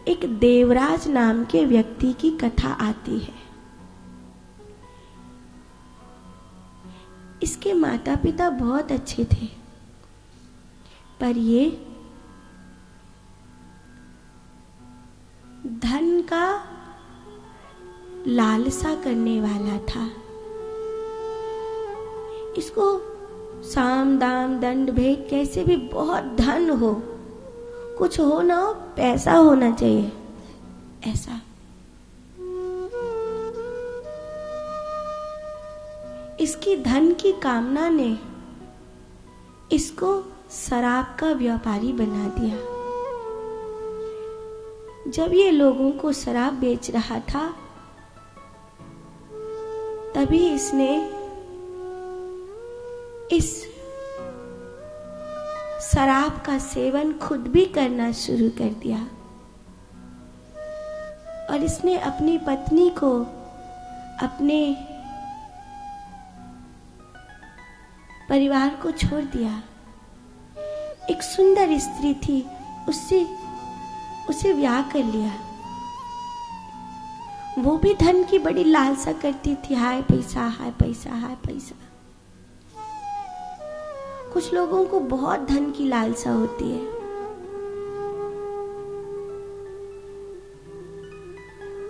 एक देवराज नाम के व्यक्ति की कथा आती है। इसके माता पिता बहुत अच्छे थे, पर ये धन का लालसा करने वाला था। इसको साम दाम दंड भेद कैसे भी बहुत धन हो, कुछ हो ना हो, पैसा होना चाहिए, ऐसा। इसकी धन की कामना ने इसको शराब का व्यापारी बना दिया। जब ये लोगों को शराब बेच रहा था, तभी इसने इस शराब का सेवन खुद भी करना शुरू कर दिया और इसने अपनी पत्नी को, अपने परिवार को छोड़ दिया। एक सुंदर स्त्री थी, उसे ब्याह कर लिया। वो भी धन की बड़ी लालसा करती थी, हाय पैसा, हाय पैसा, हाय पैसा। कुछ लोगों को बहुत धन की लालसा होती है।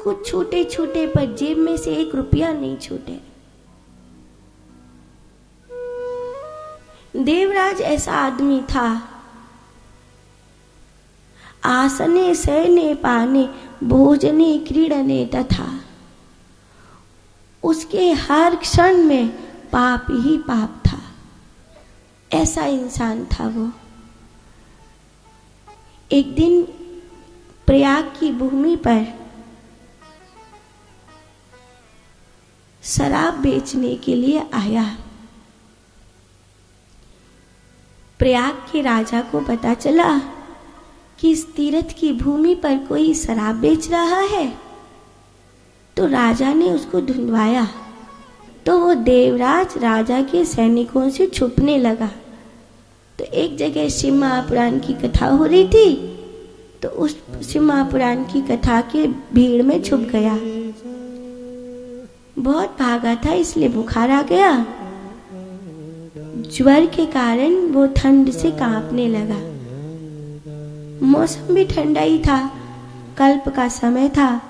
कुछ छूटे छूटे पर जेब में से 1 रुपया नहीं छूटे। देवराज ऐसा आदमी था, आसने शयने पाने भोजने क्रीडने तथा। उसके हर क्षण में पाप ही पाप था। ऐसा इंसान था वो। एक दिन प्रयाग की भूमि पर शराब बेचने के लिए आया। प्रयाग के राजा को पता चला कि इस तीर्थ की भूमि पर कोई शराब बेच रहा है, तो राजा ने उसको ढूंढवाया। तो वो देवराज राजा के सैनिकों से छुपने लगा। तो एक जगह शिव महापुराण की कथा हो रही थी, तो उस शिव महापुराण की कथा के भीड़ में छुप गया। बहुत भागा था, इसलिए बुखार आ गया। ज्वर के कारण वो ठंड से कांपने लगा। मौसम भी ठंडा ही था, कल्प का समय था।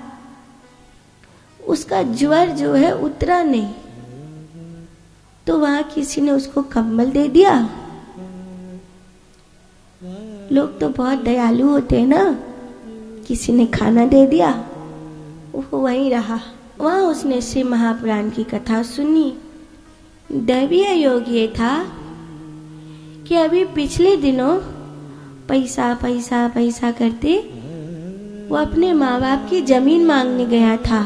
उसका ज्वर जो है उतरा नहीं, तो वहां किसी ने उसको कंबल दे दिया। लोग तो बहुत दयालु होते हैं ना, किसी ने खाना दे दिया, वो वहीं रहा। वहां उसने शिव महापुराण की कथा सुनी। दैवीय योग ये था कि अभी पिछले दिनों पैसा पैसा पैसा करते वो अपने माँ बाप की जमीन मांगने गया था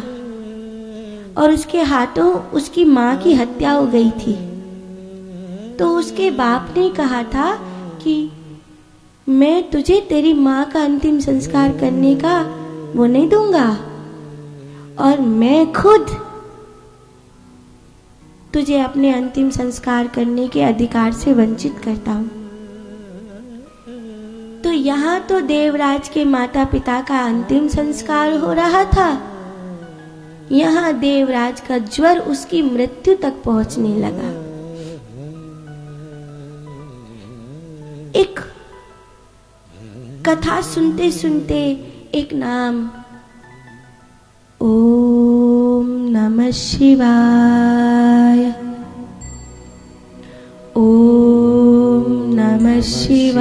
और उसके हाथों उसकी माँ की हत्या हो गई थी। तो उसके बाप ने कहा था कि मैं तुझे तेरी माँ का अंतिम संस्कार करने का वो नहीं दूंगा, और मैं खुद तुझे अपने अंतिम संस्कार करने के अधिकार से वंचित करता हूं। तो यहाँ तो देवराज के माता पिता का अंतिम संस्कार हो रहा था, यहाँ देवराज का ज्वर उसकी मृत्यु तक पहुंचने लगा। एक कथा सुनते सुनते एक नाम, ओम नमः शिवाय, ओम नमः शिवाय,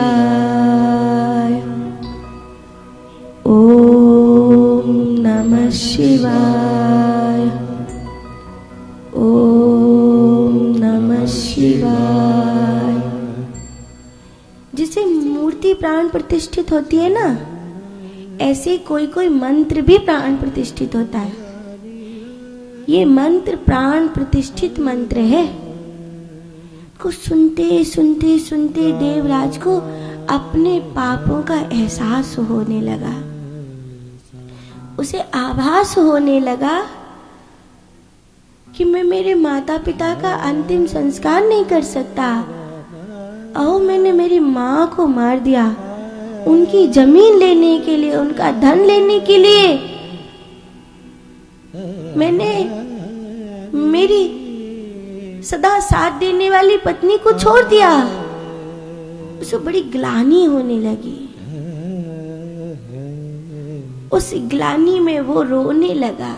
ओम नमः शिवाय, ओम नमः शिवाय। जिसे मूर्ति प्राण प्रतिष्ठित होती है ना, ऐसे कोई कोई मंत्र भी प्राण प्रतिष्ठित होता है। ये मंत्र प्राण प्रतिष्ठित मंत्र है। को सुनते सुनते सुनते देवराज को अपने पापों का एहसास होने लगा। उसे आभास होने लगा कि मैं मेरे माता पिता का अंतिम संस्कार नहीं कर सकता। मैंने मेरी माँ को मार दिया उनकी जमीन लेने के लिए, उनका धन लेने के लिए मैंने मेरी सदा साथ देने वाली पत्नी को छोड़ दिया। उसे बड़ी ग्लानि होने लगी। उस ग्लानि में वो रोने लगा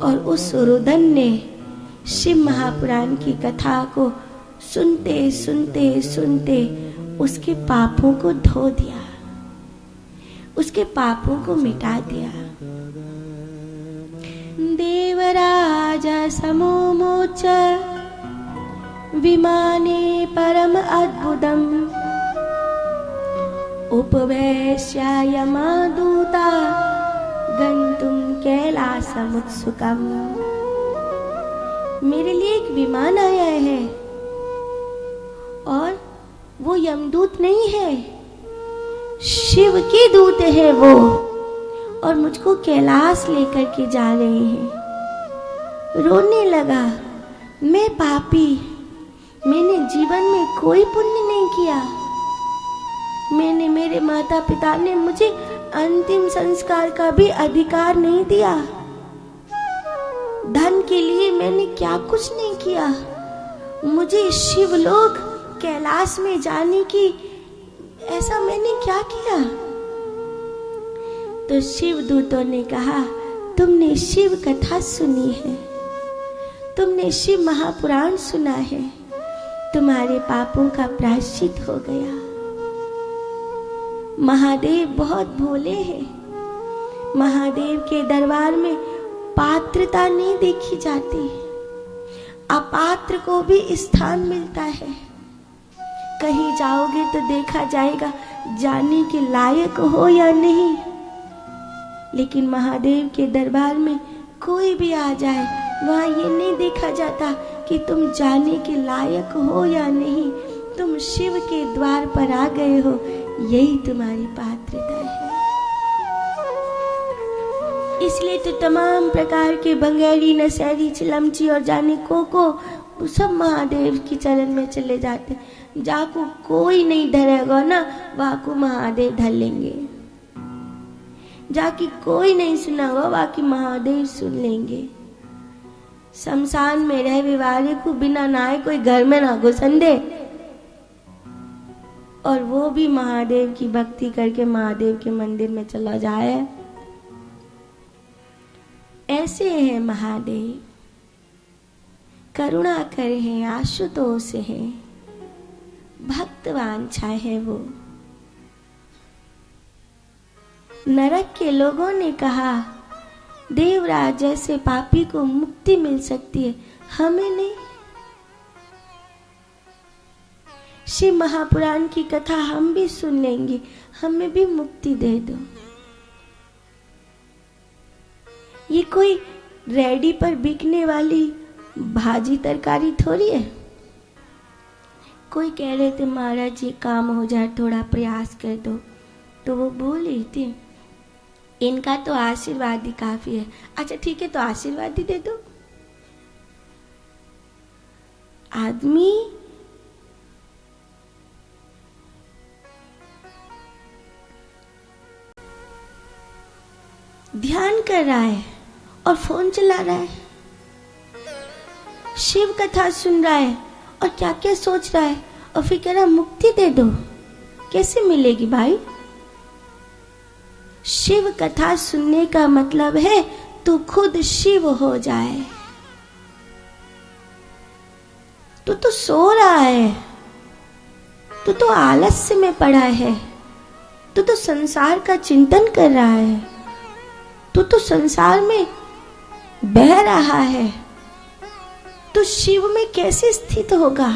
और उस रुदन ने शिव महापुराण की कथा को सुनते सुनते सुनते उसके पापों को धो दिया, उसके पापों को मिटा दिया। देवराज समोमोच विमाने परम अद्भुतम उपवेश्य यमदूता गंतुम कैलासमुत्सुकम। मेरे लिए एक विमान आया है और वो यमदूत नहीं है, शिव की दूत है वो, और मुझको कैलाश लेकर के जा रहे हैं। रोने लगा, मैं पापी, मैंने जीवन में कोई पुण्य नहीं किया। मेरे माता पिता ने मुझे अंतिम संस्कार का भी अधिकार नहीं दिया। धन के लिए मैंने क्या कुछ नहीं किया। मुझे शिवलोक कैलाश में जाने की ऐसा मैंने क्या किया। तो शिव दूतों ने कहा, तुमने शिव कथा सुनी है, तुमने शिव महापुराण सुना है, तुम्हारे पापों का प्रायश्चित हो गया। महादेव बहुत भोले हैं। महादेव के दरबार में पात्रता नहीं देखी जाती, अपात्र को भी स्थान मिलता है। कहीं जाओगे तो देखा जाएगा जाने के लायक हो या नहीं, लेकिन महादेव के दरबार में कोई भी आ जाए, वहां ये नहीं देखा जाता कि तुम जाने के लायक हो या नहीं। तुम शिव के द्वार पर आ गए हो, यही तुम्हारी पात्रता है। इसलिए तो तमाम प्रकार के बंगेरी, नशेरी, चिलमची और जाने को सब महादेव के चरण में चले जाते। जाको कोई नहीं धरेगा ना, वाको महादेव धर लेंगे। जाकी कोई नहीं सुनागा, वाकी महादेव सुन लेंगे। शमशान में रह विवारे को बिना नहाए कोई घर में ना घुसन दे, और वो भी महादेव की भक्ति करके महादेव के मंदिर में चला जाए। ऐसे है महादेव, करुणा कर है, आशुतोष है, भक्तवांछा है वो। नरक के लोगों ने कहा, देवराज जैसे पापी को मुक्ति मिल सकती है, हमें नहीं। शिव महापुराण की कथा हम भी सुन लेंगे, हमें भी मुक्ति दे दो। ये कोई रेडी पर बिकने वाली भाजी तरकारी थोड़ी है। कोई कह रहे थे महाराज जी काम हो जाए, थोड़ा प्रयास कर दो, तो वो बोल रही थी इनका तो आशीर्वाद ही काफी है। अच्छा ठीक है, तो आशीर्वाद ही दे दो। आदमी ध्यान कर रहा है और फोन चला रहा है, शिव कथा सुन रहा है और क्या क्या सोच रहा है, और फिर कह रहा मुक्ति दे दो। कैसे मिलेगी भाई? शिव कथा सुनने का मतलब है तू खुद शिव हो जाए। तू तो सो रहा है, तू तो आलस्य में पड़ा है, तू तो संसार का चिंतन कर रहा है, तू तो संसार में बह रहा है, तू शिव में कैसे स्थित होगा?